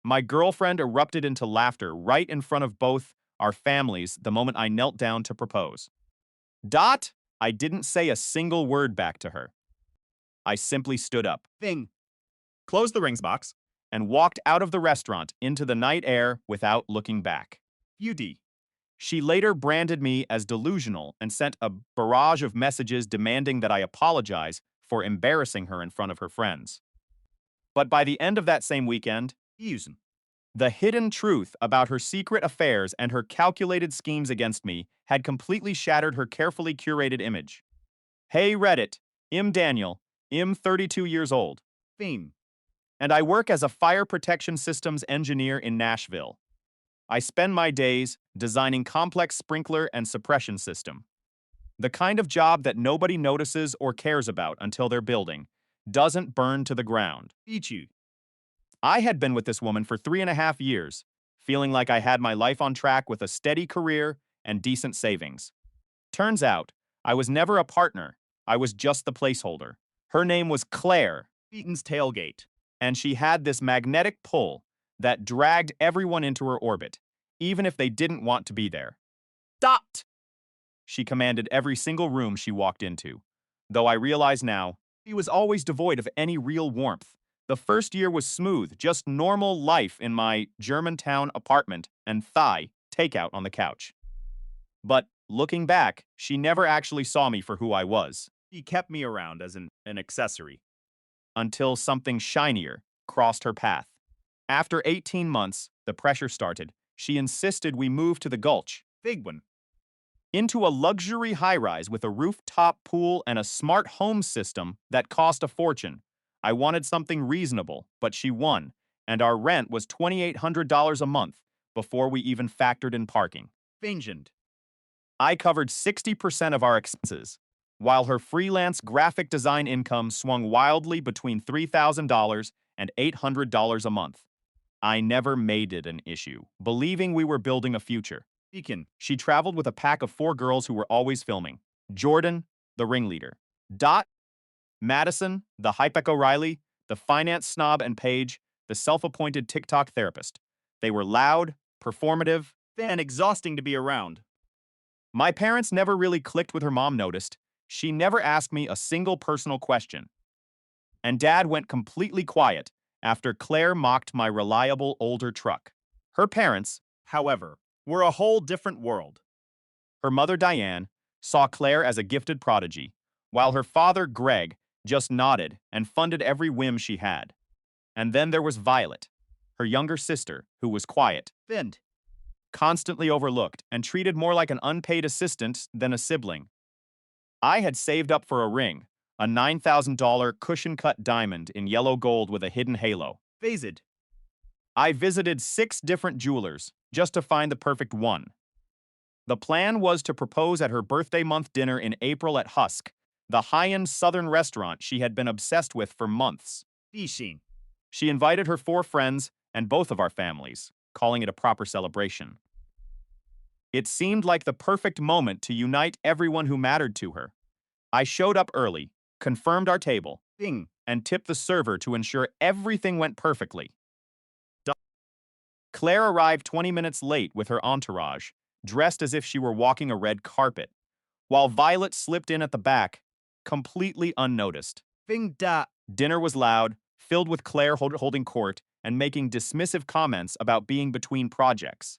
My girlfriend erupted into laughter right in front of both our families the moment I knelt down to propose. Dot, I didn't say a single word back to her. I simply stood up, Thing. closed the rings box, and walked out of the restaurant into the night air without looking back. UD. She later branded me as delusional and sent a barrage of messages demanding that I apologize for embarrassing her in front of her friends. But by the end of that same weekend, Usen. the hidden truth about her secret affairs and her calculated schemes against me had completely shattered her carefully curated image. Hey Reddit, I'm Daniel, I'm 32 years old, Theme. and I work as a fire protection systems engineer in Nashville. I spend my days designing complex sprinkler and suppression system. The kind of job that nobody notices or cares about until their building doesn't burn to the ground. Ichu. I had been with this woman for 3.5 years, feeling like I had my life on track with a steady career and decent savings. Turns out, I was never a partner, I was just the placeholder. Her name was Claire, Eaton's tailgate. and she had this magnetic pull that dragged everyone into her orbit, even if they didn't want to be there. Dot! She commanded every single room she walked into. Though I realize now, she was always devoid of any real warmth. The first year was smooth, just normal life in my Germantown apartment and thigh takeout on the couch. But looking back, she never actually saw me for who I was, He kept me around as an accessory. until something shinier crossed her path. After 18 months, the pressure started. She insisted we move to the Gulch, Big one. into a luxury high-rise with a rooftop pool and a smart home system that cost a fortune. I wanted something reasonable, but she won, and our rent was $2,800 a month before we even factored in parking. Fangent. I covered 60% of our expenses, while her freelance graphic design income swung wildly between $3,000 and $800 a month. I never made it an issue, believing we were building a future. Beacon. She traveled with a pack of 4 girls who were always filming. Jordan, the ringleader. Dot, Madison, the Hypek O'Reilly, the finance snob, and Paige, the self-appointed TikTok therapist. They were loud, performative, And exhausting to be around. my parents never really clicked with her mom noticed. She never asked me a single personal question. And Dad went completely quiet after Claire mocked my reliable older truck. Her parents, However, were a whole different world. her mother Diane, saw Claire as a gifted prodigy, while her father Greg just nodded and funded every whim she had. And then there was Violet, her younger sister, who was quiet, Thinned. constantly overlooked, and treated more like an unpaid assistant than a sibling. I had saved up for a ring, a $9,000 cushion-cut diamond in yellow gold with a hidden halo. Phased. I visited 6 different jewelers just to find the perfect one. The plan was to propose at her birthday month dinner in April at Husk, the high-end southern restaurant she had been obsessed with for months. Fishing. She invited her 4 friends and both of our families, calling it a proper celebration. It seemed like the perfect moment to unite everyone who mattered to her. I showed up early, confirmed our table, Thing. and tipped the server to ensure everything went perfectly. Claire arrived 20 minutes late with her entourage, dressed as if she were walking a red carpet, while Violet slipped in at the back, completely unnoticed. Thing da. Dinner was loud, filled with Claire holding court and making dismissive comments about being between projects.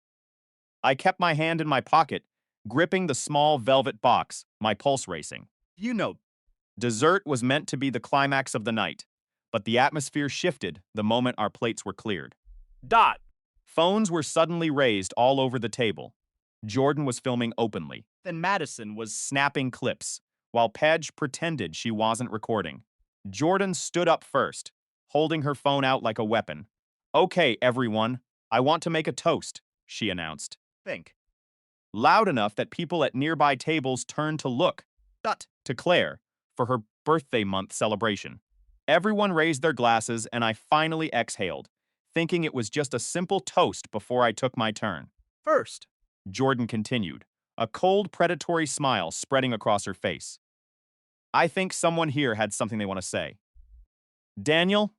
I kept my hand in my pocket, gripping the small velvet box, my pulse racing. You know. Dessert was meant to be the climax of the night, but the atmosphere shifted the moment our plates were cleared. Dot. Phones were suddenly raised all over the table. Jordan was filming openly, Then Madison was snapping clips, while Paige pretended she wasn't recording. Jordan stood up first, holding her phone out like a weapon. Okay, everyone, I want to make a toast, she announced, think. loud enough that people at nearby tables turned to look Dot. to Claire for her birthday month celebration. Everyone raised their glasses and I finally exhaled, thinking it was just a simple toast before I took my turn. First. Jordan continued, a cold, predatory smile spreading across her face. I think someone here had something they want to say. Daniel,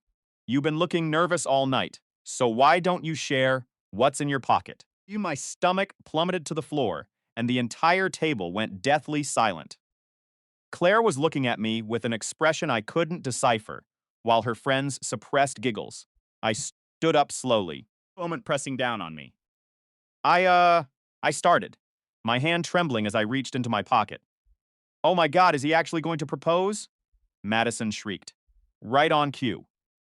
you've been looking nervous all night, So why don't you share what's in your pocket? My stomach plummeted to the floor, and the entire table went deathly silent. Claire was looking at me with an expression I couldn't decipher, while her friends suppressed giggles. I stood up slowly. Moment pressing down on me. I started, my hand trembling as I reached into my pocket. Oh my God, is he actually going to propose? Madison shrieked. Right on cue.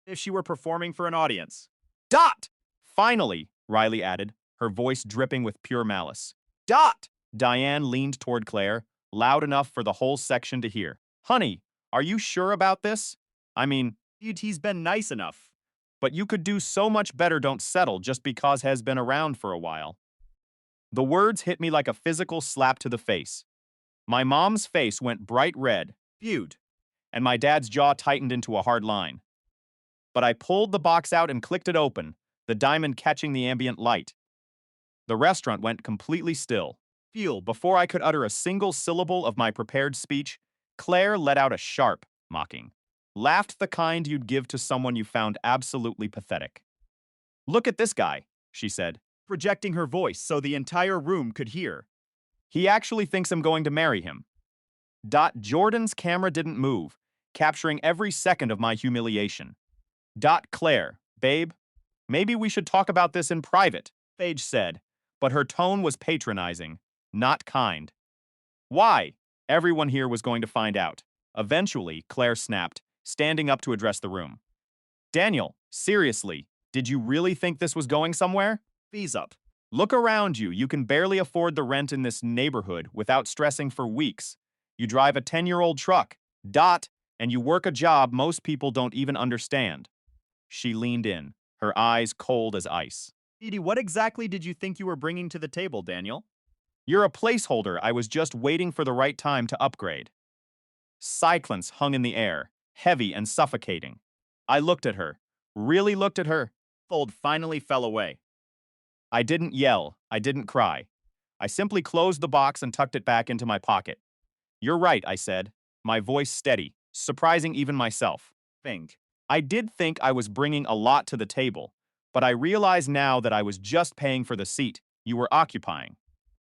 If she were performing for an audience. Dot! Finally, Riley added, her voice dripping with pure malice. Dot! Diane leaned toward Claire, loud enough for the whole section to hear. Honey, are you sure about this? I mean, He's been nice enough. but you could do so much better. Don't settle just because has been around for a while. The words hit me like a physical slap to the face. My mom's face went bright red, Feud. and my dad's jaw tightened into a hard line. But I pulled the box out and clicked it open, the diamond catching the ambient light. The restaurant went completely still. Before I could utter a single syllable of my prepared speech, Claire let out a sharp, mocking, laughed the kind you'd give to someone you found absolutely pathetic. Look at this guy, she said, Projecting her voice so the entire room could hear. he actually thinks I'm going to marry him. Jordan's camera didn't move, capturing every second of my humiliation. Claire, babe, maybe we should talk about this in private, Paige said, but her tone was patronizing, not kind. Why? Everyone here was going to find out. Eventually, Claire snapped, standing up to address the room. Daniel, seriously, did you really think this was going somewhere? Fees up. Look around you. You can barely afford the rent in this neighborhood without stressing for weeks. You drive a 10-year-old truck, and you work a job most people don't even understand. She leaned in, her eyes cold as ice. Edie, what exactly did you think you were bringing to the table, Daniel? You're a placeholder. I was just waiting for the right time to upgrade. Silence hung in the air, heavy and suffocating. I looked at her, really looked at her. Fold finally fell away. I didn't yell, I didn't cry. I simply closed the box and tucked it back into my pocket. You're right, I said, my voice steady, surprising even myself. Think. I did think I was bringing a lot to the table, but I realize now that I was just paying for the seat you were occupying.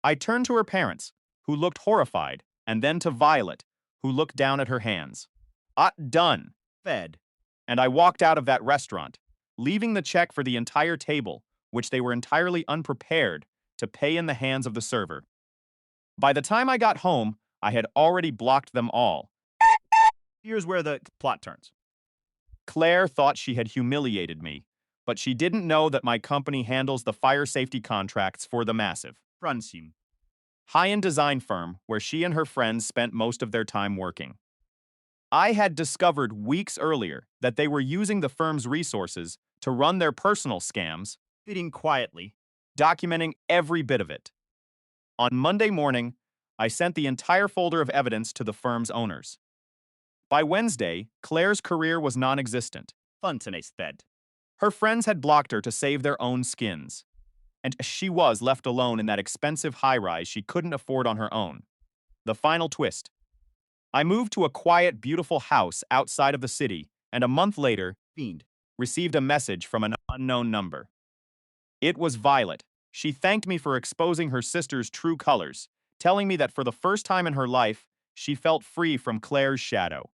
I turned to her parents, who looked horrified, and then to Violet, who looked down at her hands. Done. Fed. And I walked out of that restaurant, leaving the check for the entire table, which they were entirely unprepared to pay in the hands of the server. By the time I got home, I had already blocked them all. Here's where the plot turns. Claire thought she had humiliated me, but she didn't know that my company handles the fire safety contracts for the massive, Fransim. high-end design firm where she and her friends spent most of their time working. I had discovered weeks earlier that they were using the firm's resources to run their personal scams, Fitting quietly. documenting every bit of it. On Monday morning, I sent the entire folder of evidence to the firm's owners. By Wednesday, Claire's career was non-existent. Funtenes fed. Her friends had blocked her to save their own skins, and she was left alone in that expensive high-rise she couldn't afford on her own. The final twist. I moved to a quiet, beautiful house outside of the city, and a month later, Fiend. received a message from an unknown number. It was Violet. She thanked me for exposing her sister's true colors, telling me that for the first time in her life, she felt free from Claire's shadow.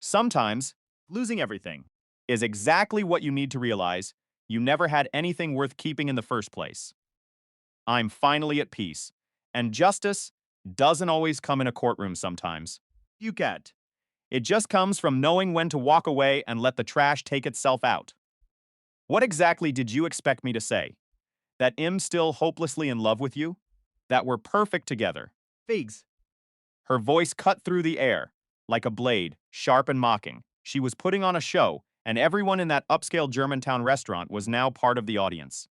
Sometimes, Losing everything. is exactly what you need to realize you never had anything worth keeping in the first place. I'm finally at peace, and justice doesn't always come in a courtroom sometimes. You get. It just comes from knowing when to walk away and let the trash take itself out. What exactly did you expect me to say? That I'm still hopelessly in love with you? That we're perfect together? Figs. Her voice cut through the air, like a blade, sharp and mocking. She was putting on a show, and everyone in that upscale Germantown restaurant was now part of the audience.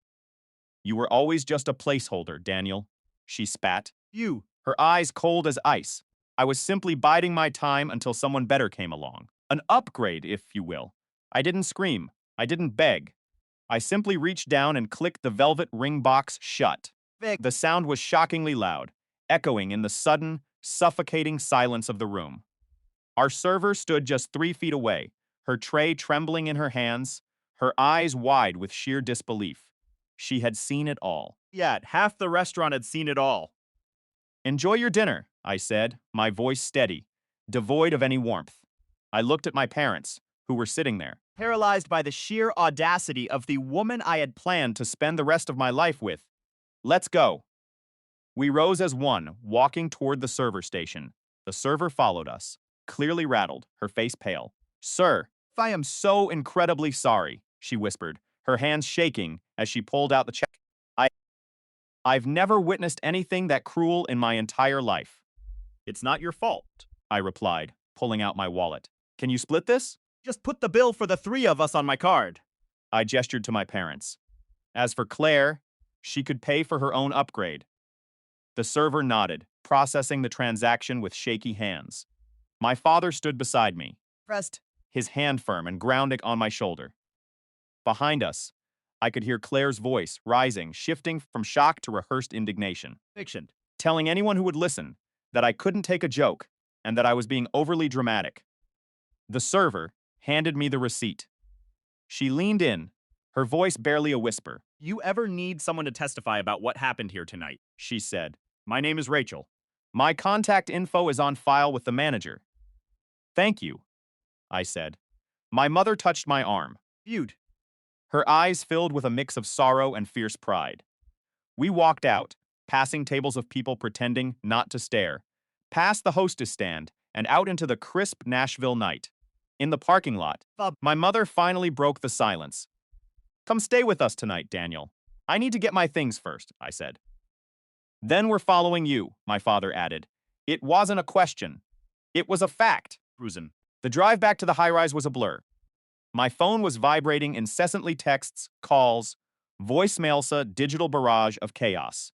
You were always just a placeholder, Daniel, she spat, You. her eyes cold as ice. I was simply biding my time until someone better came along. An upgrade, if you will. I didn't scream. I didn't beg. I simply reached down and clicked the velvet ring box shut. Vic. The sound was shockingly loud, echoing in the sudden, suffocating silence of the room. Our server stood just 3 feet away, her tray trembling in her hands, her eyes wide with sheer disbelief. She had seen it all. Yet, half the restaurant had seen it all. Enjoy your dinner, I said, my voice steady, devoid of any warmth. I looked at my parents, who were sitting there, Paralyzed by the sheer audacity of the woman I had planned to spend the rest of my life with. Let's go. We rose as one, walking toward the server station. The server followed us, clearly rattled, her face pale. Sir, I am so incredibly sorry, she whispered, her hands shaking as she pulled out the check. I've never witnessed anything that cruel in my entire life. It's not your fault, I replied, pulling out my wallet. Can you split this? Just put the bill for the three of us on my card. I gestured to my parents. As for Claire, she could pay for her own upgrade. The server nodded, processing the transaction with shaky hands. My father stood beside me, Pressed. his hand firm and grounding on my shoulder. Behind us, I could hear Claire's voice rising, shifting from shock to rehearsed indignation, Fiction. telling anyone who would listen that I couldn't take a joke and that I was being overly dramatic. The server handed me the receipt. She leaned in, her voice barely a whisper. You ever need someone to testify about what happened here tonight? She said. My name is Rachel. My contact info is on file with the manager. Thank you, I said. My mother touched my arm. Feud. Her eyes filled with a mix of sorrow and fierce pride. We walked out, passing tables of people pretending not to stare, past the hostess stand and out into the crisp Nashville night. In the parking lot, my mother finally broke the silence. Come stay with us tonight, Daniel. I need to get my things first, I said. Then we're following you, my father added. It wasn't a question. It was a fact. Cruisin'. The drive back to the high-rise was a blur. My phone was vibrating incessantly texts, calls, voicemails, digital barrage of chaos.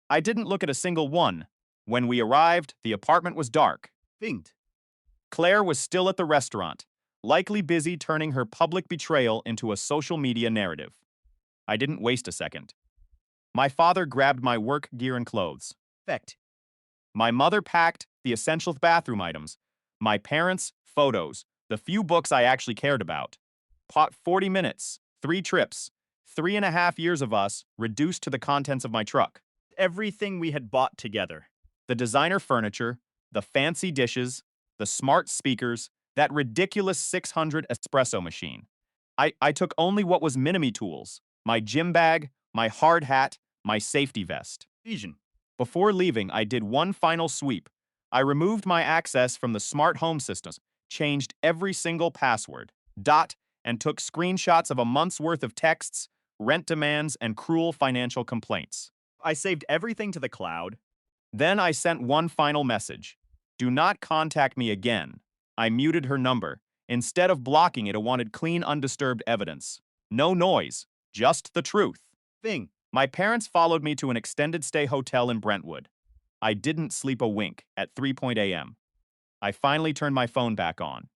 I didn't look at a single one. When we arrived, the apartment was dark. Fiend. Claire was still at the restaurant, likely busy turning her public betrayal into a social media narrative. I didn't waste a second. My father grabbed my work gear and clothes. Fact. My mother packed the essential bathroom items, my parents' photos, the few books I actually cared about. 40 minutes, 3 trips, 3.5 years of us reduced to the contents of my truck. Everything we had bought together. The designer furniture, the fancy dishes, the smart speakers, that ridiculous 600 espresso machine. I took only what was minimi tools, my gym bag, my hard hat, my safety vest. Vision. Before leaving, I did one final sweep. I removed my access from the smart home systems, changed every single password, and took screenshots of a month's worth of texts, rent demands, and cruel financial complaints. I saved everything to the cloud. Then I sent one final message. Do not contact me again. I muted her number. Instead of blocking it, I wanted clean, undisturbed evidence. No noise, just the truth. Thing. My parents followed me to an extended stay hotel in Brentwood. I didn't sleep a wink at 3 a.m. I finally turned my phone back on.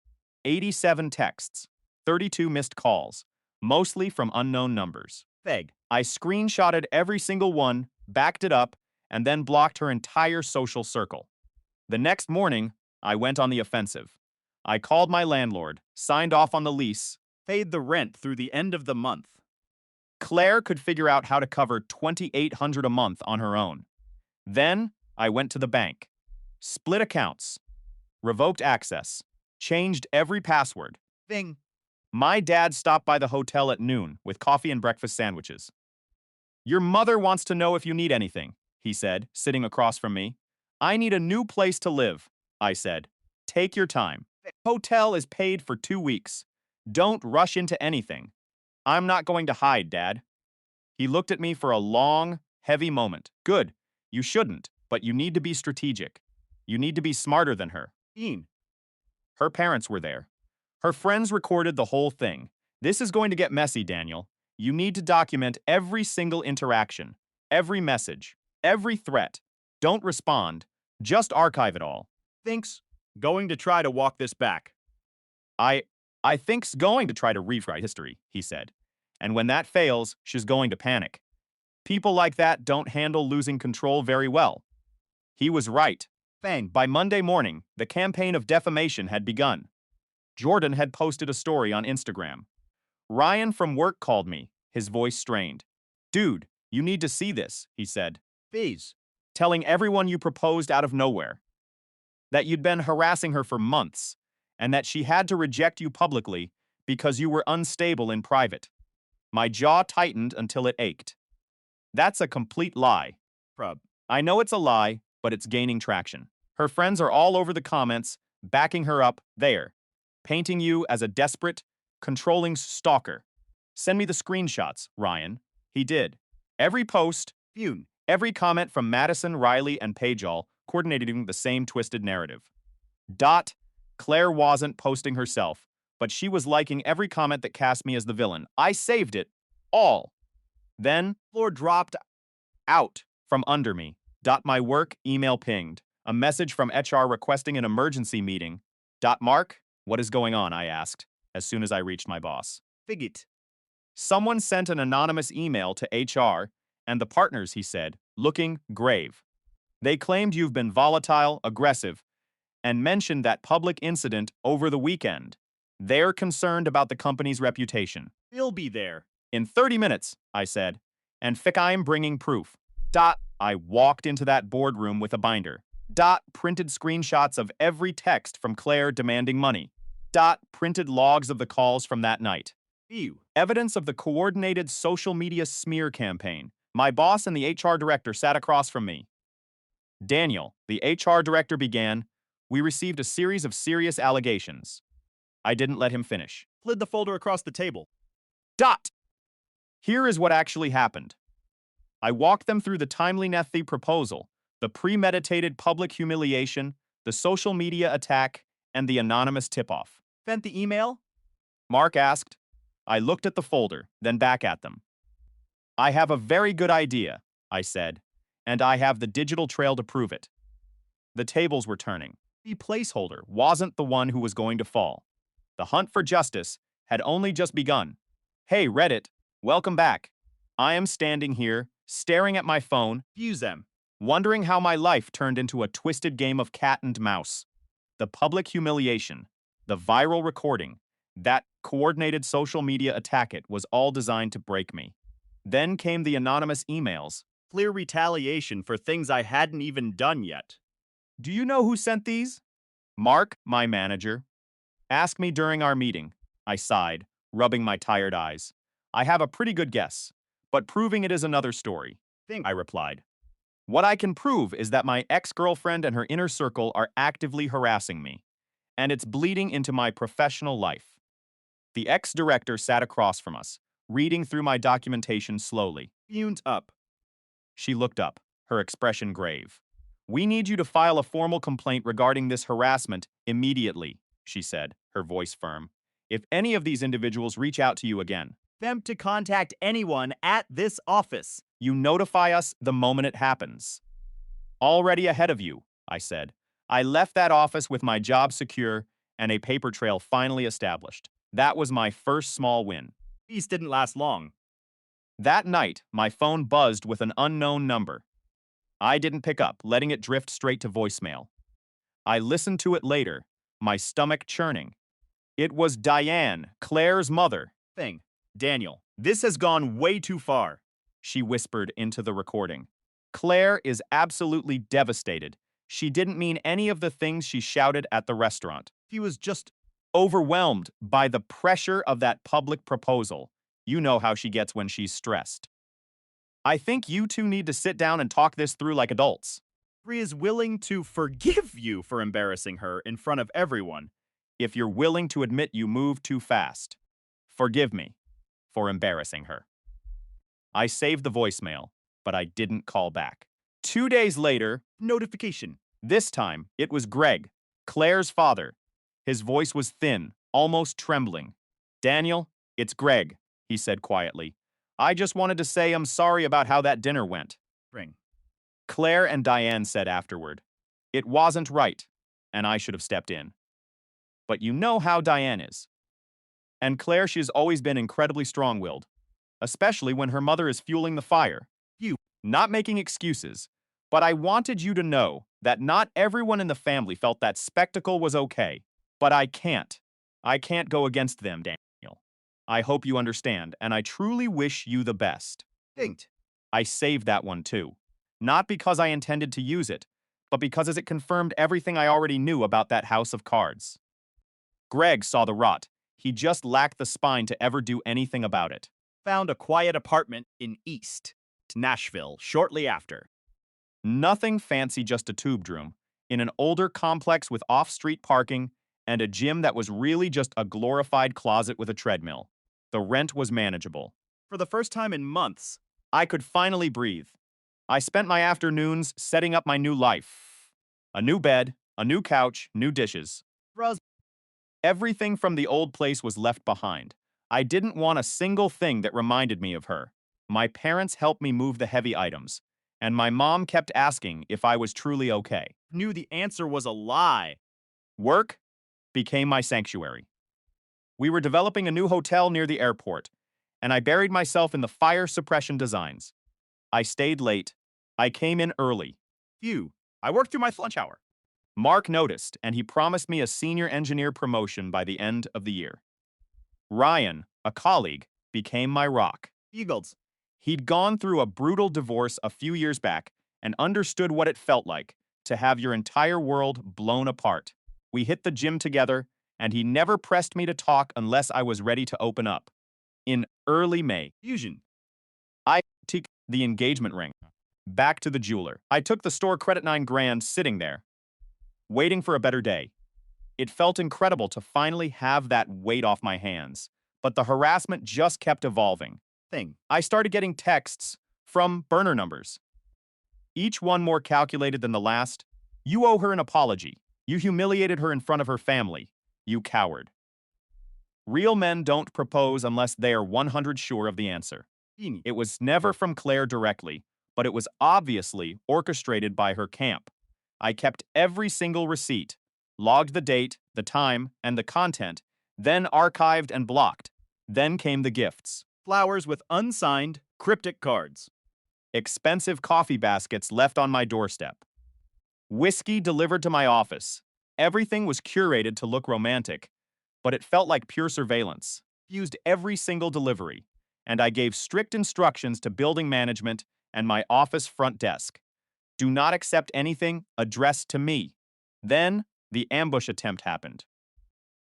87 texts, 32 missed calls, mostly from unknown numbers. Feg. I screenshotted every single one, backed it up, and then blocked her entire social circle. The next morning, I went on the offensive. I called my landlord, signed off on the lease. Paid the rent through the end of the month. Claire could figure out how to cover $2,800 a month on her own. Then I went to the bank, split accounts, revoked access, changed every password. Thing. My dad stopped by the hotel at noon with coffee and breakfast sandwiches. Your mother wants to know if you need anything, he said, sitting across from me. I need a new place to live, I said. Take your time. Hotel is paid for 2 weeks. Don't rush into anything. I'm not going to hide, Dad. He looked at me for a long, heavy moment. Good. You shouldn't, but you need to be strategic. You need to be smarter than her. Ian. Her parents were there. Her friends recorded the whole thing. This is going to get messy, Daniel. You need to document every single interaction, every message, every threat. Don't respond. Just archive it all. Thinks. Going to try to walk this back. I think's going to try to rewrite history, he said. And when that fails, she's going to panic. People like that don't handle losing control very well. He was right. Bang. By Monday morning, the campaign of defamation had begun. Jordan had posted a story on Instagram. Ryan from work called me, his voice strained. Dude, you need to see this, he said. Fees. Telling everyone you proposed out of nowhere. That you'd been harassing her for months, and that she had to reject you publicly because you were unstable in private. My jaw tightened until it ached. That's a complete lie. Prub. I know it's a lie, but it's gaining traction. Her friends are all over the comments, backing her up there, painting you as a desperate, controlling stalker. Send me the screenshots, Ryan. He did. Every post, Fune. every comment from Madison, Riley, and Pajal coordinating the same twisted narrative. Claire wasn't posting herself, but she was liking every comment that cast me as the villain. I saved it. All. Then, Floor dropped. out from under me. My work email pinged. A message from HR requesting an emergency meeting. Mark, what is going on? I asked, as soon as I reached my boss. Figit. Someone sent an anonymous email to HR, and the partners, he said, looking grave. They claimed you've been volatile, aggressive, and mentioned that public incident over the weekend. They're concerned about the company's reputation. He'll be there. In 30 minutes, I said, and I'm bringing proof. I walked into that boardroom with a binder. Printed screenshots of every text from Claire demanding money. Printed logs of the calls from that night. Ew. Evidence of the coordinated social media smear campaign. My boss and the HR director sat across from me. Daniel, the HR director began, we received a series of serious allegations. I didn't let him finish. Slid the folder across the table. Here is what actually happened. I walked them through the timely Nethi proposal, the premeditated public humiliation, the social media attack, and the anonymous tip-off. Sent the email? Mark asked. I looked at the folder, then back at them. I have a very good idea, I said, and I have the digital trail to prove it. The tables were turning. The placeholder wasn't the one who was going to fall. The hunt for justice had only just begun. Hey, Reddit, welcome back. I am standing here, staring at my phone, Fuse them. wondering how my life turned into a twisted game of cat and mouse. The public humiliation, the viral recording, that coordinated social media attack, it was all designed to break me. Then came the anonymous emails. Clear retaliation for things I hadn't even done yet. Do you know who sent these? Mark, my manager. Ask me during our meeting. I sighed, rubbing my tired eyes. I have a pretty good guess, but proving it is another story. I replied. What I can prove is that my ex-girlfriend and her inner circle are actively harassing me, and it's bleeding into my professional life. The ex-director sat across from us, reading through my documentation slowly. Fumed up. She looked up, her expression grave. We need you to file a formal complaint regarding this harassment immediately, she said, her voice firm. If any of these individuals reach out to you again, Them to contact anyone at this office. you notify us the moment it happens. Already ahead of you, I said. I left that office with my job secure and a paper trail finally established. That was my first small win. Peace didn't last long. That night, my phone buzzed with an unknown number. I didn't pick up, letting it drift straight to voicemail. I listened to it later, my stomach churning. It was Diane, Claire's mother. Daniel, this has gone way too far. She whispered into the recording. Claire is absolutely devastated. She didn't mean any of the things she shouted at the restaurant. He was just Overwhelmed by the pressure of that public proposal. You know how she gets when she's stressed. I think you two need to sit down and talk this through like adults. Bree is willing to forgive you for embarrassing her in front of everyone. If you're willing to admit you moved too fast. Forgive me for embarrassing her. I saved the voicemail, but I didn't call back. 2 days later, Notification. this time it was Greg, Claire's father. His voice was thin, almost trembling. Daniel, it's Greg, he said quietly. I just wanted to say I'm sorry about how that dinner went. Ring. Claire and Diane said afterward. It wasn't right, and I should have stepped in. But you know how Diane is. And Claire, she's always been incredibly strong-willed, especially when her mother is fueling the fire. You. Not making excuses, but I wanted you to know that not everyone in the family felt that spectacle was okay. But I can't. I can't go against them, Daniel. I hope you understand, and I truly wish you the best. Dinged. I saved that one too. Not because I intended to use it, but because it confirmed everything I already knew about that house of cards. Greg saw the rot. He just lacked the spine to ever do anything about it. Found a quiet apartment in East Nashville shortly after. Nothing fancy, just a tube room, in an older complex with off-street parking and a gym that was really just a glorified closet with a treadmill. The rent was manageable. For the first time in months, I could finally breathe. I spent my afternoons setting up my new life. A new bed, a new couch, new dishes. Ruz Everything from the old place was left behind. I didn't want a single thing that reminded me of her. My parents helped me move the heavy items, and my mom kept asking if I was truly okay. knew the answer was a lie. Work became my sanctuary. We were developing a new hotel near the airport, and I buried myself in the fire suppression designs. I stayed late. I came in early. Phew, I worked through my lunch hour. Mark noticed, and he promised me a senior engineer promotion by the end of the year. Ryan, a colleague, became my rock. Eagles. He'd gone through a brutal divorce a few years back and understood what it felt like to have your entire world blown apart. We hit the gym together, and he never pressed me to talk unless I was ready to open up. In early May, Fusion. I took the engagement ring back to the jeweler. I took the store credit $9,000 sitting there, waiting for a better day. It felt incredible to finally have that weight off my hands, but the harassment just kept evolving. I started getting texts from burner numbers, each one more calculated than the last. You owe her an apology. You humiliated her in front of her family. You coward. Real men don't propose unless they are 100% sure of the answer. It was never from Claire directly, but it was obviously orchestrated by her camp. I kept every single receipt, logged the date, the time, and the content, then archived and blocked. Then came the gifts. Flowers with unsigned, cryptic cards. Expensive coffee baskets left on my doorstep. Whiskey delivered to my office. Everything was curated to look romantic, but it felt like pure surveillance. Used every single delivery, and I gave strict instructions to building management and my office front desk. Do not accept anything addressed to me. Then, the ambush attempt happened.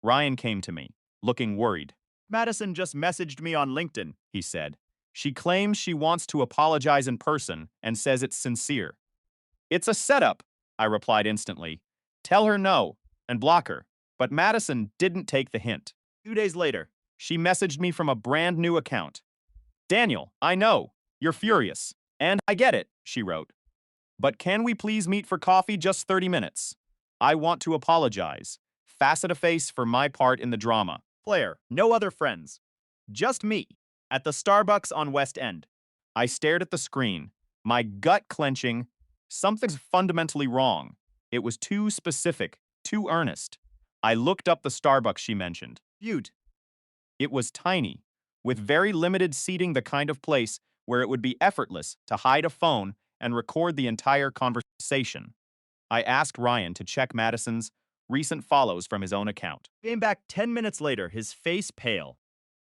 Ryan came to me, looking worried. Madison just messaged me on LinkedIn, he said. She claims she wants to apologize in person and says it's sincere. It's a setup, I replied instantly. Tell her no and block her. But Madison didn't take the hint. 2 days later, she messaged me from a brand new account. Daniel, I know, you're furious. And I get it, she wrote. But can we please meet for coffee just 30 minutes? I want to apologize. Face for my part in the drama. Claire, no other friends. Just me, at the Starbucks on West End. I stared at the screen, my gut clenching. Something's fundamentally wrong. It was too specific, too earnest. I looked up the Starbucks she mentioned. Viewed. It was tiny, with very limited seating, the kind of place where it would be effortless to hide a phone and record the entire conversation. I asked Ryan to check Madison's recent follows from his own account. Came back 10 minutes later, his face pale.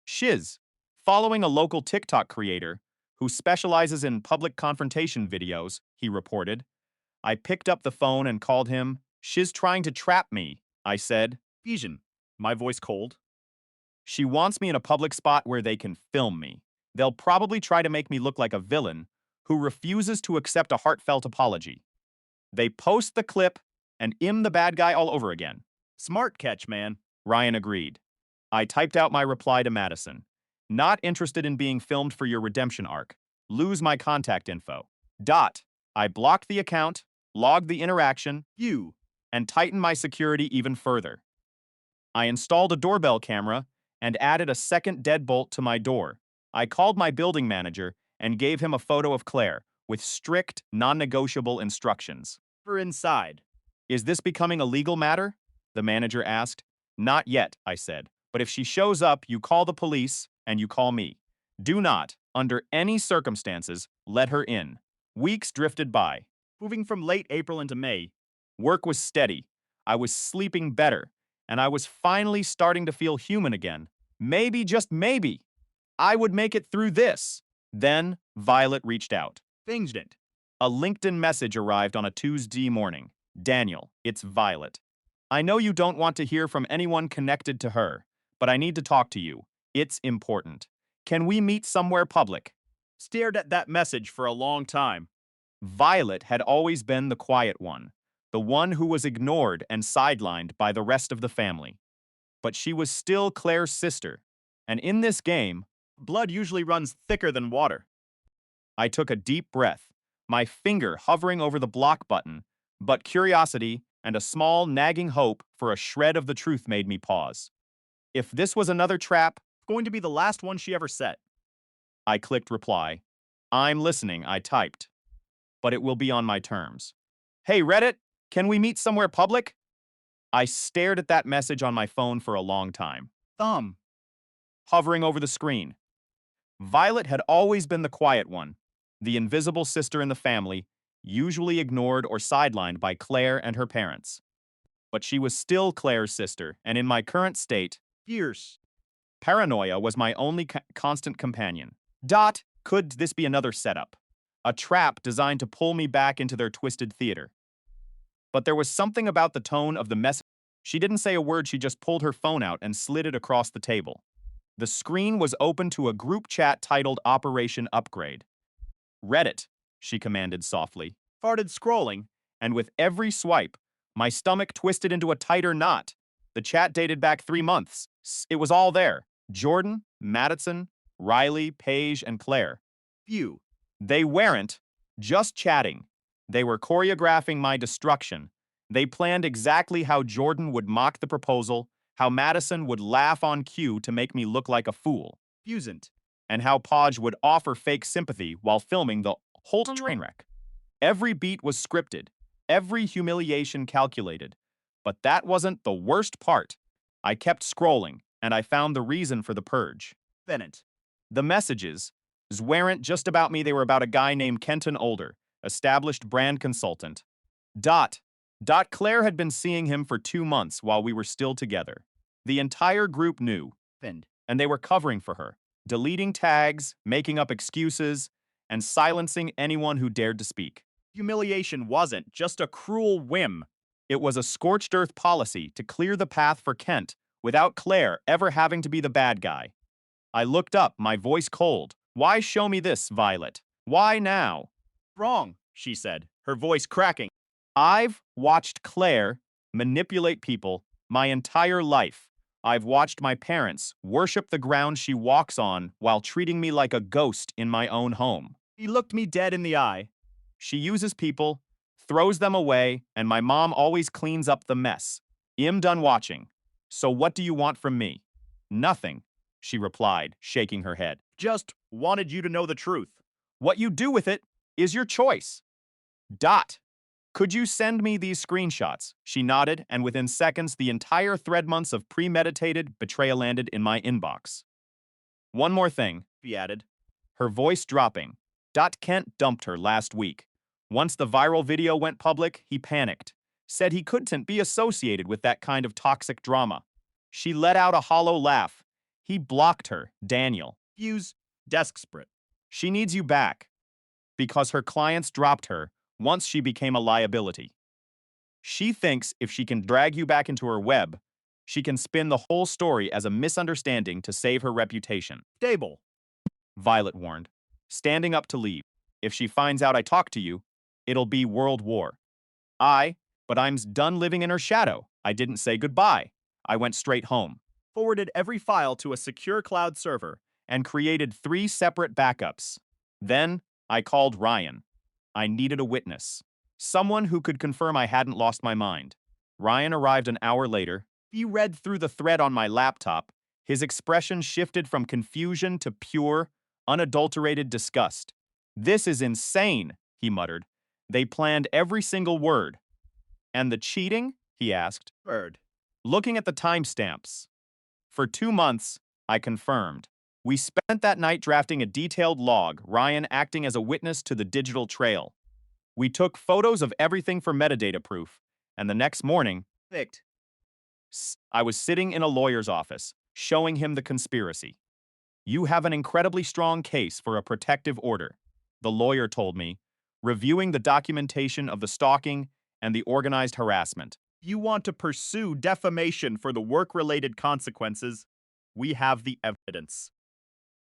Shiz, following a local TikTok creator who specializes in public confrontation videos, he reported. I picked up the phone and called him. Shiz trying to trap me, I said. Fusion. My voice cold. She wants me in a public spot where they can film me. They'll probably try to make me look like a villain who refuses to accept a heartfelt apology. They post the clip and I'm the bad guy all over again. Smart catch, man. Ryan agreed. I typed out my reply to Madison. Not interested in being filmed for your redemption arc. Lose my contact info. I blocked the account, logged the interaction, and tightened my security even further. I installed a doorbell camera and added a second deadbolt to my door. I called my building manager and gave him a photo of Claire with strict, non-negotiable instructions. For inside. Is this becoming a legal matter? The manager asked. Not yet, I said. But if she shows up, you call the police and you call me. Do not, under any circumstances, let her in. Weeks drifted by. Moving from late April into May. Work was steady. I was sleeping better, and I was finally starting to feel human again. Maybe, just maybe, I would make it through this. Then Violet reached out. Finged. A LinkedIn message arrived on a Tuesday morning. Daniel, it's Violet. I know you don't want to hear from anyone connected to her, but I need to talk to you. It's important. Can we meet somewhere public? Stared at that message for a long time. Violet had always been the quiet one, the one who was ignored and sidelined by the rest of the family. But she was still Claire's sister, and in this game, Blood usually runs thicker than water. I took a deep breath, my finger hovering over the block button, but curiosity and a small nagging hope for a shred of the truth made me pause. If this was another trap, Going to be the last one she ever set. I clicked reply. I'm listening, I typed. But it will be on my terms. Hey, Reddit, can we meet somewhere public? I stared at that message on my phone for a long time, Thumb. hovering over the screen. Violet had always been the quiet one, the invisible sister in the family, usually ignored or sidelined by Claire and her parents. But she was still Claire's sister, and in my current state, Fierce. paranoia was my only constant companion. Could this be another setup? A trap designed to pull me back into their twisted theater? But there was something about the tone of the message. She didn't say a word, she just pulled her phone out and slid it across the table. The screen was open to a group chat titled Operation Upgrade. Reddit, she commanded softly. Farted scrolling. And with every swipe, my stomach twisted into a tighter knot. The chat dated back 3 months. It was all there. Jordan, Madison, Riley, Paige, and Claire. Few. They weren't just chatting. They were choreographing my destruction. They planned exactly how Jordan would mock the proposal, how Madison would laugh on cue to make me look like a fool, Fusant. and how Podge would offer fake sympathy while filming the whole train wreck. Every beat was scripted, every humiliation calculated. But that wasn't the worst part. I kept scrolling, and I found the reason for the purge. Bennett. The messages weren't just about me, they were about a guy named Kenton Older, established brand consultant. Claire had been seeing him for 2 months while we were still together. The entire group knew, Finned. and they were covering for her, deleting tags, making up excuses, and silencing anyone who dared to speak. Humiliation wasn't just a cruel whim. It was a scorched earth policy to clear the path for Kent without Claire ever having to be the bad guy. I looked up, my voice cold. Why show me this, Violet? Why now? Wrong, she said, her voice cracking. I've watched Claire manipulate people my entire life. I've watched my parents worship the ground she walks on while treating me like a ghost in my own home. He looked me dead in the eye. She uses people, throws them away, and my mom always cleans up the mess. I'm done watching. So what do you want from me? Nothing, she replied, shaking her head. Just wanted you to know the truth. What you do with it is your choice. Could you send me these screenshots? She nodded, and within seconds, the entire thread months of premeditated betrayal landed in my inbox. One more thing, He added. her voice dropping. Kent dumped her last week. Once the viral video went public, he panicked, said he couldn't be associated with that kind of toxic drama. She let out a hollow laugh. He blocked her, Daniel. Fuse. Desk split. She needs you back. Because her clients dropped her once she became a liability. She thinks if she can drag you back into her web, she can spin the whole story as a misunderstanding to save her reputation. Stable. Violet warned, standing up to leave. If she finds out I talked to you, it'll be World War. But I'm done living in her shadow. I didn't say goodbye. I went straight home. Forwarded every file to a secure cloud server. And created 3 separate backups. Then I called Ryan. I needed a witness. Someone who could confirm I hadn't lost my mind. Ryan arrived an hour later. He read through the thread on my laptop. His expression shifted from confusion to pure, unadulterated disgust. This is insane, he muttered. They planned every single word. And the cheating? He asked. Bird. Looking at the timestamps. For 2 months, I confirmed. We spent that night drafting a detailed log, Ryan acting as a witness to the digital trail. We took photos of everything for metadata proof, and the next morning, Picked. I was sitting in a lawyer's office, showing him the conspiracy. You have an incredibly strong case for a protective order, the lawyer told me, reviewing the documentation of the stalking and the organized harassment. You want to pursue defamation for the work-related consequences? We have the evidence.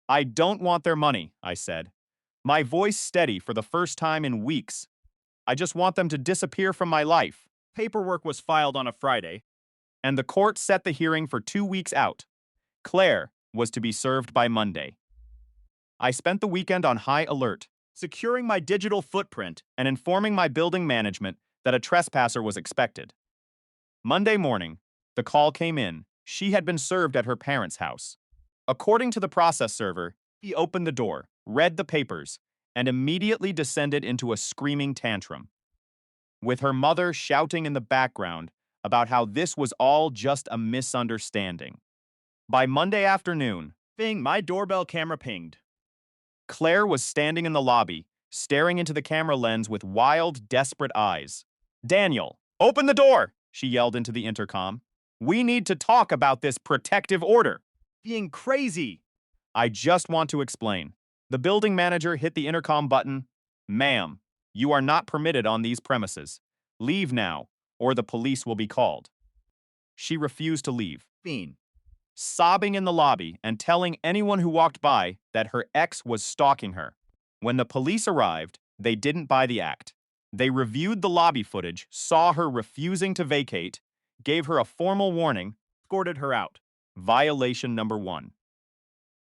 I don't want their money, I said, my voice steady for the first time in weeks. I just want them to disappear from my life. Paperwork was filed on a Friday, And the court set the hearing for 2 weeks out. Claire was to be served by Monday. I spent the weekend on high alert securing my digital footprint. and informing my building management that a trespasser was expected. Monday morning, the call came in. She had been served at her parents' house. According to the process server, he opened the door, read the papers, and immediately descended into a screaming tantrum, with her mother shouting in the background about how this was all just a misunderstanding. By Monday afternoon, Bing, my doorbell camera pinged. Claire was standing in the lobby, staring into the camera lens with wild, desperate eyes. Daniel, open the door, she yelled into the intercom. We need to talk about this protective order. Being crazy. I just want to explain. The building manager hit the intercom button. Ma'am, you are not permitted on these premises. Leave now, or the police will be called. She refused to leave, Bean. sobbing in the lobby and telling anyone who walked by that her ex was stalking her. When the police arrived, they didn't buy the act. They reviewed the lobby footage, saw her refusing to vacate, gave her a formal warning, Escorted her out. violation number 1.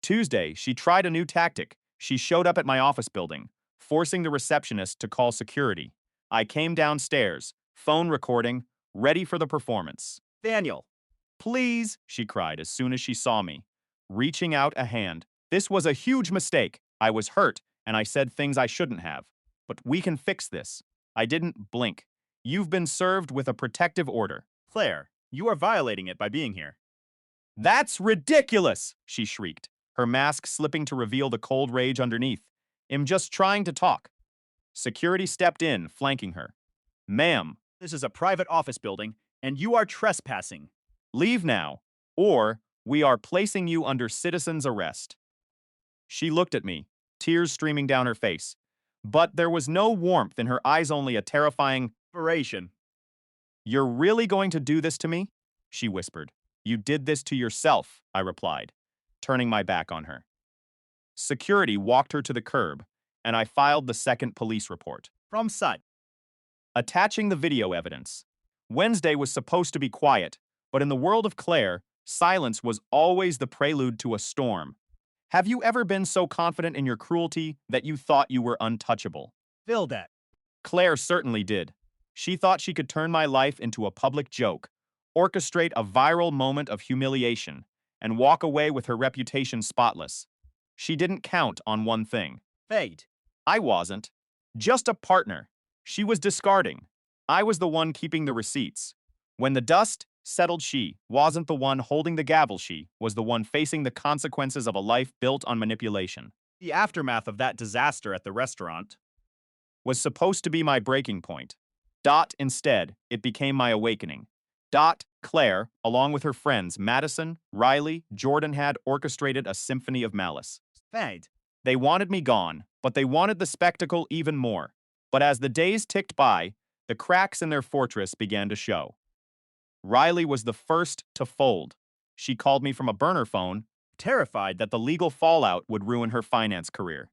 Tuesday, she tried a new tactic. She showed up at my office building, forcing the receptionist to call security. I came downstairs, phone recording, ready for the performance. Daniel. Please, she cried as soon as she saw me, reaching out a hand. This was a huge mistake. I was hurt, and I said things I shouldn't have. But we can fix this. I didn't blink. You've been served with a protective order. Claire, you are violating it by being here. That's ridiculous, she shrieked, her mask slipping to reveal the cold rage underneath. I'm just trying to talk. Security stepped in, flanking her. Ma'am, This is a private office building, and you are trespassing. leave now, or we are placing you under citizen's arrest. She looked at me, tears streaming down her face. But there was no warmth in her eyes, only a terrifying, Operation. You're really going to do this to me? She whispered. You did this to yourself, I replied, turning my back on her. Security walked her to the curb, and I filed the second police report, From site. attaching the video evidence. Wednesday was supposed to be quiet, but in the world of Claire, silence was always the prelude to a storm. Have you ever been so confident in your cruelty that you thought you were untouchable? Vildet. Claire certainly did. She thought she could turn my life into a public joke, orchestrate a viral moment of humiliation, and walk away with her reputation spotless. She didn't count on one thing. Fade. I wasn't. Just a partner. She was discarding. I was the one keeping the receipts. When the dust settled, she wasn't the one holding the gavel. She was the one facing the consequences of a life built on manipulation. The aftermath of that disaster at the restaurant. Was supposed to be my breaking point. Instead, it became my awakening. Claire, along with her friends Madison, Riley, Jordan, had orchestrated a symphony of malice. Fade. They wanted me gone, but they wanted the spectacle even more. But as the days ticked by, the cracks in their fortress began to show. Riley was the first to fold. She called me from a burner phone, terrified that the legal fallout would ruin her finance career.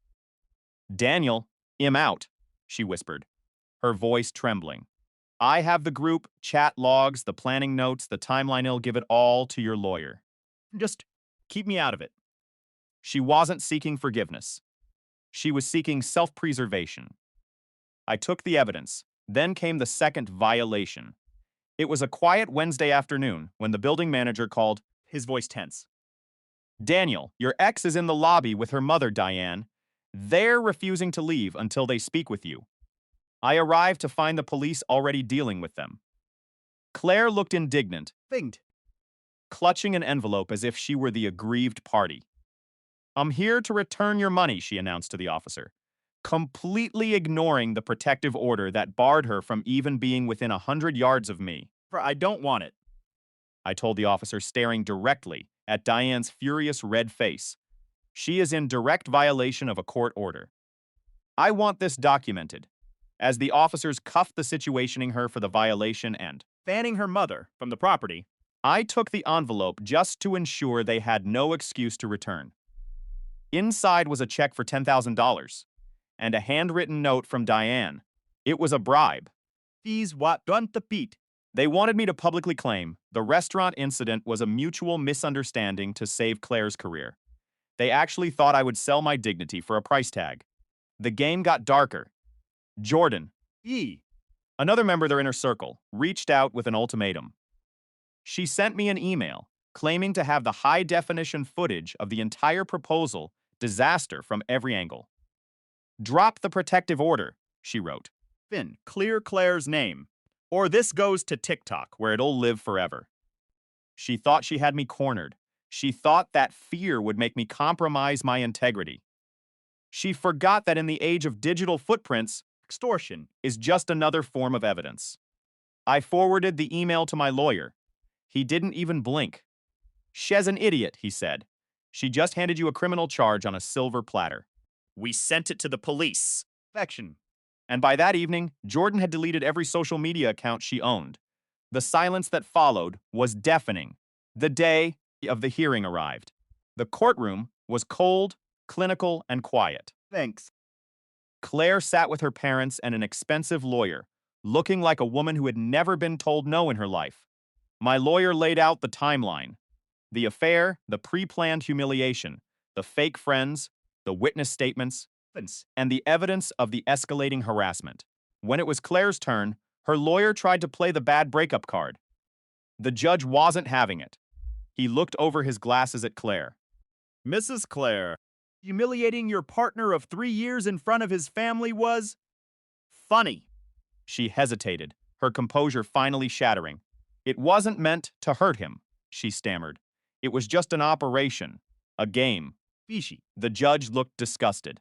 Daniel, I'm out, she whispered, her voice trembling. I have the group, chat logs, the planning notes, the timeline. I'll give it all to your lawyer. Just keep me out of it. She wasn't seeking forgiveness. She was seeking self-preservation. I took the evidence. Then came the second violation. It was a quiet Wednesday afternoon when the building manager called, His voice tense. Daniel, your ex is in the lobby with her mother, Diane. They're refusing to leave until they speak with you. I arrived to find the police already dealing with them. Claire looked indignant, Finged. clutching an envelope as if she were the aggrieved party. I'm here to return your money, she announced to the officer, completely ignoring the protective order that barred her from even being within 100 yards of me. For I don't want it. I told the officer, staring directly at Diane's furious red face. She is in direct violation of a court order. I want this documented, as the officers cuffed the situationing her for the violation and Fanning her mother from the property. I took the envelope just to ensure they had no excuse to return. Inside was a check for $10,000 and a handwritten note from Diane. It was a bribe. Fees what don't the Pete. They wanted me to publicly claim the restaurant incident was a mutual misunderstanding to save Claire's career. They actually thought I would sell my dignity for a price tag. The game got darker. Jordan, another member of their inner circle, reached out with an ultimatum. She sent me an email claiming to have the high-definition footage of the entire proposal disaster from every angle. Drop the protective order, she wrote. Finn, clear Claire's name, or this goes to TikTok. Where it'll live forever. She thought she had me cornered. She thought that fear would make me compromise my integrity. She forgot that in the age of digital footprints, Extortion is just another form of evidence. I forwarded the email to my lawyer. He didn't even blink. She's an idiot, he said. She just handed you a criminal charge on a silver platter. We sent it to the police. Affection. And by that evening, Jordan had deleted every social media account she owned. The silence that followed was deafening. The day of the hearing arrived. The courtroom was cold, clinical, and quiet. Thanks. Claire sat with her parents and an expensive lawyer, looking like a woman who had never been told no in her life. My lawyer laid out the timeline. The affair, the pre-planned humiliation, the fake friends, the witness statements, and the evidence of the escalating harassment. When it was Claire's turn, her lawyer tried to play the bad breakup card. The judge wasn't having it. He looked over his glasses at Claire. Mrs. Claire, humiliating your partner of 3 years in front of his family was funny. She hesitated, her composure finally shattering. It wasn't meant to hurt him, she stammered. It was just an operation, a game. Fishy. The judge looked disgusted.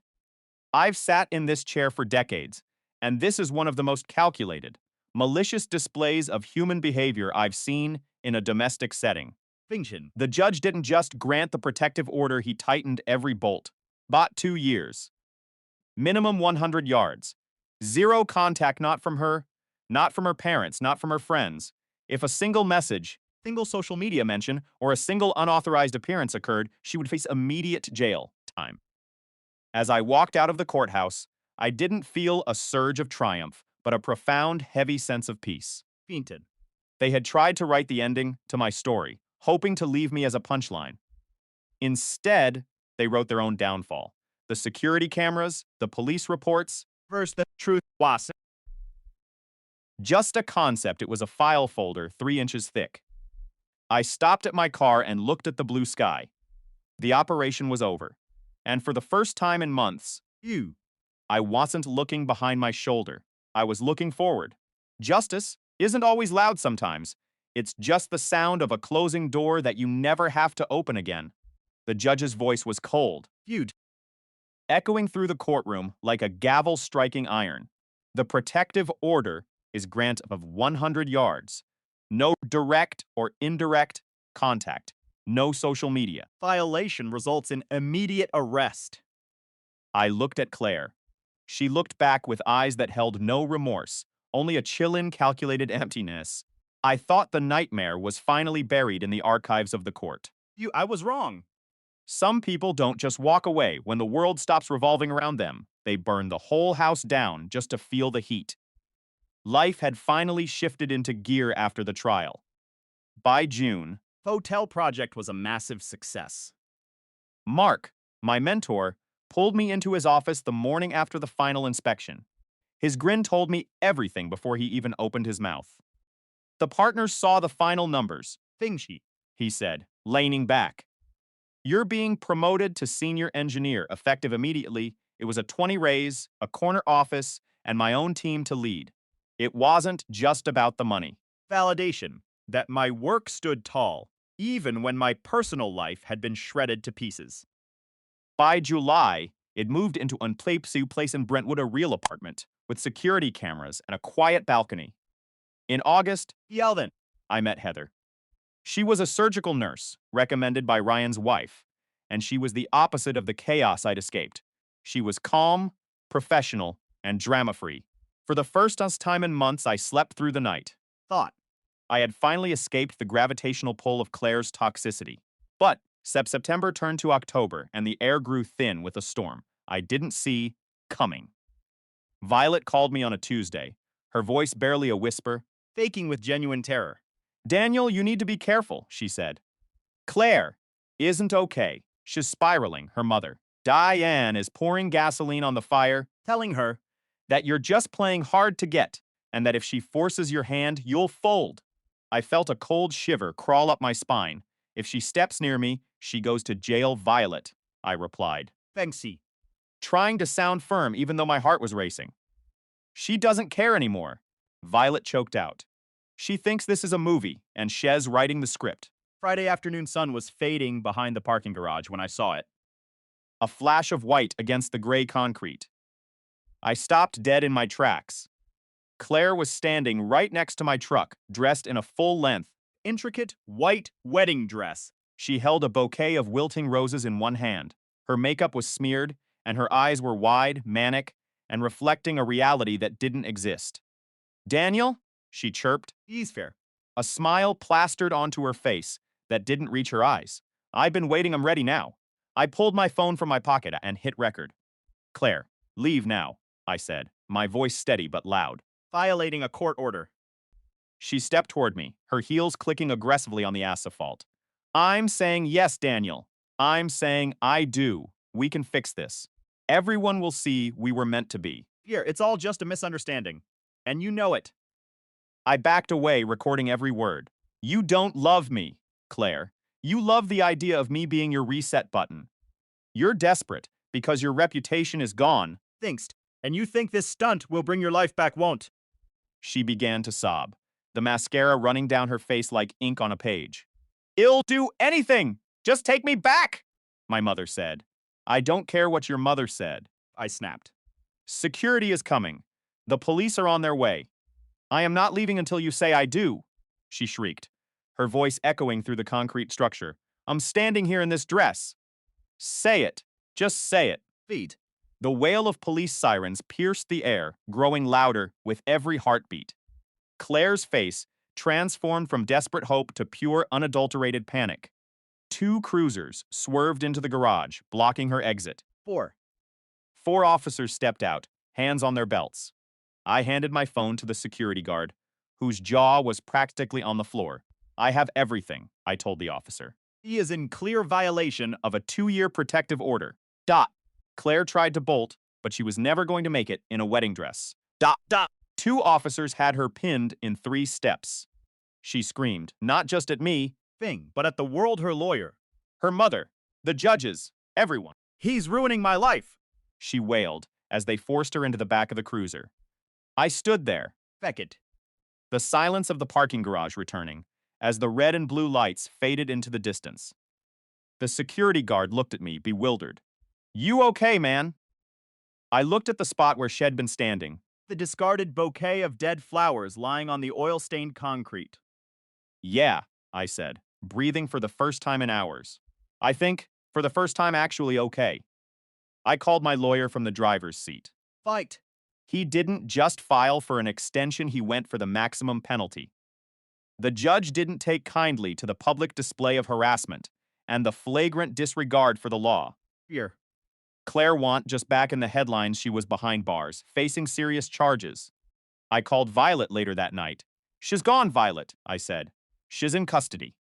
I've sat in this chair for decades, and this is one of the most calculated, malicious displays of human behavior I've seen in a domestic setting. Fiction. The judge didn't just grant the protective order, he tightened every bolt. Bought 2 years. Minimum 100 yards. Zero contact, not from her parents, not from her friends. If a single message, single social media mention, or a single unauthorized appearance occurred, she would face immediate jail time. As I walked out of the courthouse, I didn't feel a surge of triumph, but a profound, heavy sense of peace. Fainted. They had tried to write the ending to my story, hoping to leave me as a punchline. Instead, they wrote their own downfall. The security cameras, the police reports. First, the truth was Just a concept, it was a file folder 3 inches thick. I stopped at my car and looked at the blue sky. The operation was over. And for the first time in months, I wasn't looking behind my shoulder. I was looking forward. Justice isn't always loud sometimes. It's just the sound of a closing door that you never have to open again. The judge's voice was cold, echoing through the courtroom like a gavel striking iron. The protective order is grant of 100 yards. No direct or indirect contact. No social media. Violation results in immediate arrest. I looked at Claire. She looked back with eyes that held no remorse, only a chill-in calculated emptiness. I thought the nightmare was finally buried in the archives of the court. I was wrong. Some people don't just walk away when the world stops revolving around them. They burn the whole house down just to feel the heat. Life had finally shifted into gear after the trial. By June, Hotel project was a massive success. Mark, my mentor, pulled me into his office the morning after the final inspection. His grin told me everything before he even opened his mouth. The partners saw the final numbers. Fingshi, he said, leaning back. You're being promoted to senior engineer, effective immediately. It was a 20 raise, a corner office, and my own team to lead. It wasn't just about the money. Validation that my work stood tall, even when my personal life had been shredded to pieces. By July, it moved into a place in Brentwood, a real apartment, with security cameras and a quiet balcony. In August, Yelden, I met Heather. She was a surgical nurse, recommended by Ryan's wife, and she was the opposite of the chaos I'd escaped. She was calm, professional, and drama-free. For the first time in months, I slept through the night. Thought. I had finally escaped the gravitational pull of Claire's toxicity. But September turned to October, and the air grew thin with a storm I didn't see coming. Violet called me on a Tuesday, her voice barely a whisper, Faking with genuine terror. "Daniel, you need to be careful," she said. "Claire isn't okay. She's spiraling," her mother. "Diane is pouring gasoline on the fire, Telling her, that you're just playing hard to get, and that if she forces your hand, you'll fold." I felt a cold shiver crawl up my spine. "If she steps near me, she goes to jail, Violet," I replied, Fengxi. trying to sound firm even though my heart was racing. "She doesn't care anymore," Violet choked out. "She thinks this is a movie, and Shez writing the script." Friday afternoon sun was fading behind the parking garage when I saw it. A flash of white against the gray concrete. I stopped dead in my tracks. Claire was standing right next to my truck, dressed in a full-length, Intricate white wedding dress. She held a bouquet of wilting roses in one hand. Her makeup was smeared, and her eyes were wide, manic, and reflecting a reality that didn't exist. "Daniel?" she chirped, He's fair. a smile plastered onto her face that didn't reach her eyes. "I've been waiting, I'm ready now." I pulled my phone from my pocket and hit record. "Claire, leave now," I said, my voice steady but loud. Violating a court order. She stepped toward me, her heels clicking aggressively on the asphalt. "I'm saying yes, Daniel. I'm saying I do. We can fix this. Everyone will see we were meant to be." Here, it's all just a misunderstanding. And you know it. I backed away, recording every word. "You don't love me, Claire. You love the idea of me being your reset button. You're desperate because your reputation is gone." Thinks. And you think this stunt will bring your life back, won't? She began to sob, the mascara running down her face like ink on a page. "I'll do anything! Just take me back!" my mother said. "I don't care what your mother said," I snapped. "Security is coming. The police are on their way. I am not leaving until you say I do," she shrieked, her voice echoing through the concrete structure. "I'm standing here in this dress. Say it. Just say it." Feed. The wail of police sirens pierced the air, growing louder with every heartbeat. Claire's face transformed from desperate hope to pure, unadulterated panic. 2 cruisers swerved into the garage, blocking her exit. 4. 4 officers stepped out, hands on their belts. I handed my phone to the security guard, whose jaw was practically on the floor. "I have everything," I told the officer. He is in clear violation "Of a 2-year protective order." Dot. Claire tried to bolt, but she was never going to make it in a wedding dress. Dot. Dot. 2 officers had her pinned in 3 steps. She screamed, not just at me, thing, but at the world her lawyer. her mother, the judges, everyone. He's ruining my life. She wailed as they forced her into the back of the cruiser. I stood there, Beckett. the silence of the parking garage returning, as the red and blue lights faded into the distance. The security guard looked at me, bewildered. "You okay, man?" I looked at the spot where she'd been standing. The discarded bouquet of dead flowers lying on the oil-stained concrete. "Yeah," I said, breathing for the first time in hours. "I think, for the first time, actually okay." I called my lawyer from the driver's seat. Fight. He didn't just file for an extension, he went for the maximum penalty. The judge didn't take kindly to the public display of harassment and the flagrant disregard for the law. Fear. Claire Want, just back in the headlines, she was behind bars, facing serious charges. I called Violet later that night. "She's gone, Violet," I said. "She's in custody."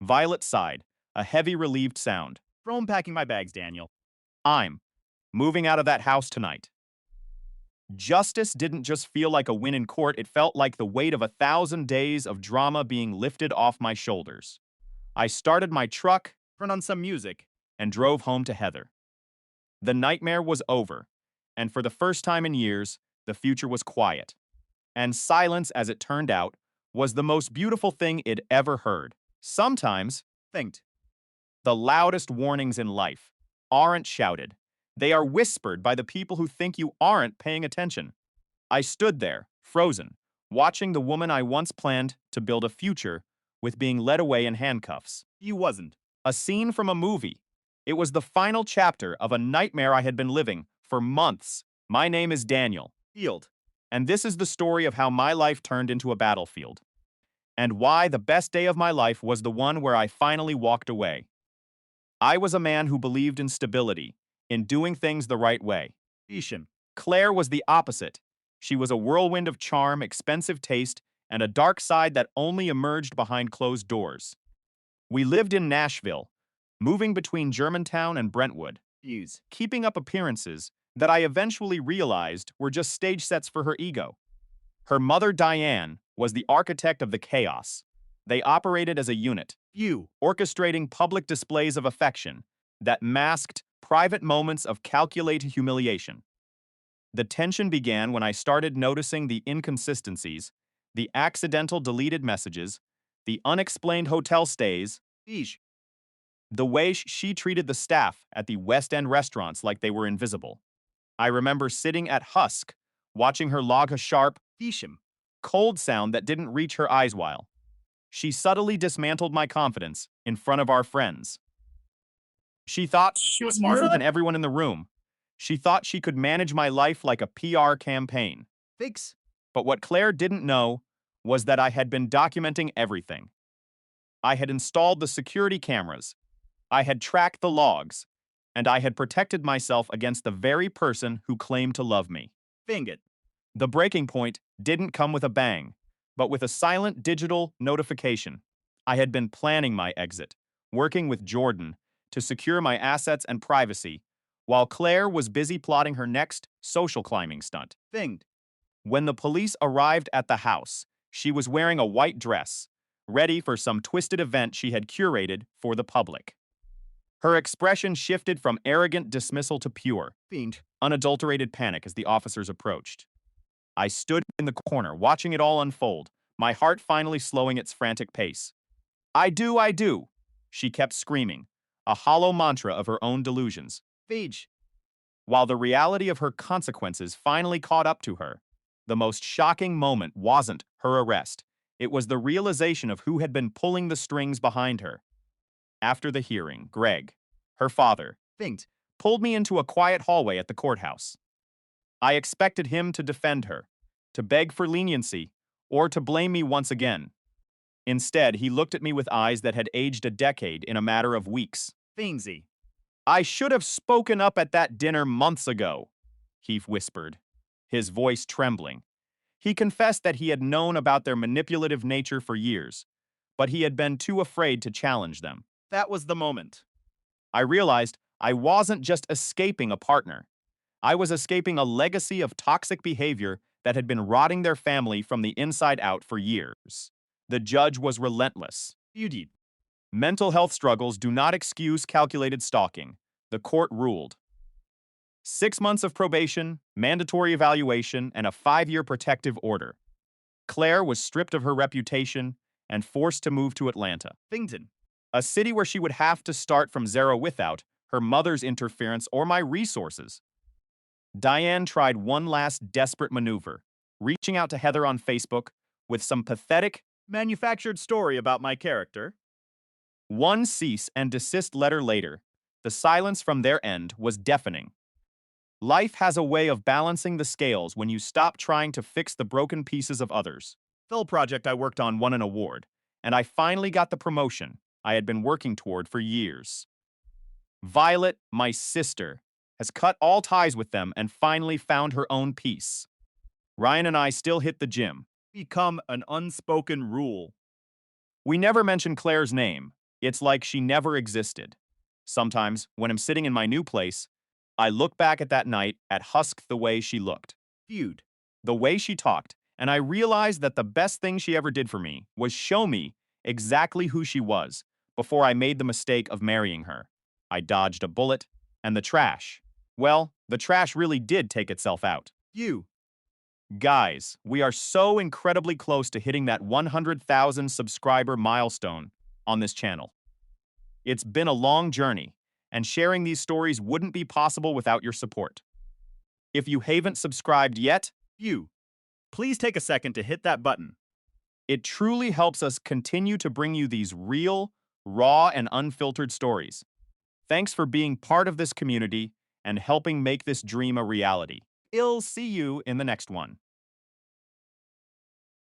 Violet sighed, a heavy, relieved sound. From packing my bags, Daniel. "I'm moving out of that house tonight." Justice didn't just feel like a win in court, it felt like the weight of 1,000 days of drama being lifted off my shoulders. I started my truck, Turn on some music. and drove home to Heather. The nightmare was over, and for the first time in years, the future was quiet. And silence, as it turned out, was the most beautiful thing it ever heard. Sometimes, Thinked. the loudest warnings in life aren't shouted. They are whispered by the people who think you aren't paying attention. I stood there, frozen, watching the woman I once planned to build a future with being led away in handcuffs. You wasn't. A scene from a movie. It was the final chapter of a nightmare I had been living for months. My name is Daniel, Healed. and this is the story of how my life turned into a battlefield, and why the best day of my life was the one where I finally walked away. I was a man who believed in stability, in doing things the right way. Isham. Claire was the opposite. She was a whirlwind of charm, expensive taste, and a dark side that only emerged behind closed doors. We lived in Nashville, moving between Germantown and Brentwood, Fuse. keeping up appearances that I eventually realized were just stage sets for her ego. Her mother, Diane, was the architect of the chaos. They operated as a unit, You. orchestrating public displays of affection that masked private moments of calculated humiliation. The tension began when I started noticing the inconsistencies, the accidental deleted messages, the unexplained hotel stays, Ish. the way she treated the staff at the West End restaurants like they were invisible. I remember sitting at Husk, watching her log a sharp, Isham. cold sound that didn't reach her eyes while she subtly dismantled my confidence in front of our friends. She thought She was smarter than everyone in the room. She thought she could manage my life like a PR campaign. Fix. But what Claire didn't know was that I had been documenting everything. I had installed the security cameras, I had tracked the logs, and I had protected myself against the very person who claimed to love me. Fing it. The breaking point didn't come with a bang, but with a silent digital notification. I had been planning my exit, working with Jordan to secure my assets and privacy, while Claire was busy plotting her next social climbing stunt. Finged. When the police arrived at the house, she was wearing a white dress, ready for some twisted event she had curated for the public. Her expression shifted from arrogant dismissal to pure, Fiend. unadulterated panic as the officers approached. I stood in the corner, watching it all unfold, my heart finally slowing its frantic pace. I do, she kept screaming, a hollow mantra of her own delusions, Feege. while the reality of her consequences finally caught up to her. The most shocking moment wasn't her arrest. It was the realization of who had been pulling the strings behind her. After the hearing, Greg, her father, Finged. pulled me into a quiet hallway at the courthouse. I expected him to defend her, to beg for leniency, or to blame me once again. Instead, he looked at me with eyes that had aged a decade in a matter of weeks. Fiendsy. I should have spoken up at that dinner months ago, he whispered, his voice trembling. He confessed that he had known about their manipulative nature for years, but he had been too afraid to challenge them. That was the moment. I realized I wasn't just escaping a partner. I was escaping a legacy of toxic behavior that had been rotting their family from the inside out for years. The judge was relentless. Beauty. Mental health struggles do not excuse calculated stalking, the court ruled. 6 months of probation, mandatory evaluation, and a 5-year protective order. Claire was stripped of her reputation and forced to move to Atlanta, Fington. a city where she would have to start from zero without her mother's interference or my resources. Diane tried one last desperate maneuver, reaching out to Heather on Facebook with some pathetic, Manufactured story about my character. one cease and desist letter later. The silence from their end was deafening. Life has a way of balancing the scales when you stop trying to fix the broken pieces of others. Film project I worked on won an award, and I finally got the promotion I had been working toward for years. Violet, my sister, has cut all ties with them and finally found her own peace. Ryan and I still hit the gym. Become an unspoken rule. We never mention Claire's name. It's like she never existed. Sometimes, when I'm sitting in my new place, I look back at that night at Husk the way she looked, Feud. the way she talked, and I realized that the best thing she ever did for me was show me exactly who she was before I made the mistake of marrying her. I dodged a bullet, and the trash. Well, the trash really did take itself out. You. Guys, we are so incredibly close to hitting that 100,000 subscriber milestone on this channel. It's been a long journey, and sharing these stories wouldn't be possible without your support. If you haven't subscribed yet, You. Please take a second to hit that button. It truly helps us continue to bring you these real, raw, and unfiltered stories. Thanks for being part of this community and helping make this dream a reality. I'll see you in the next one.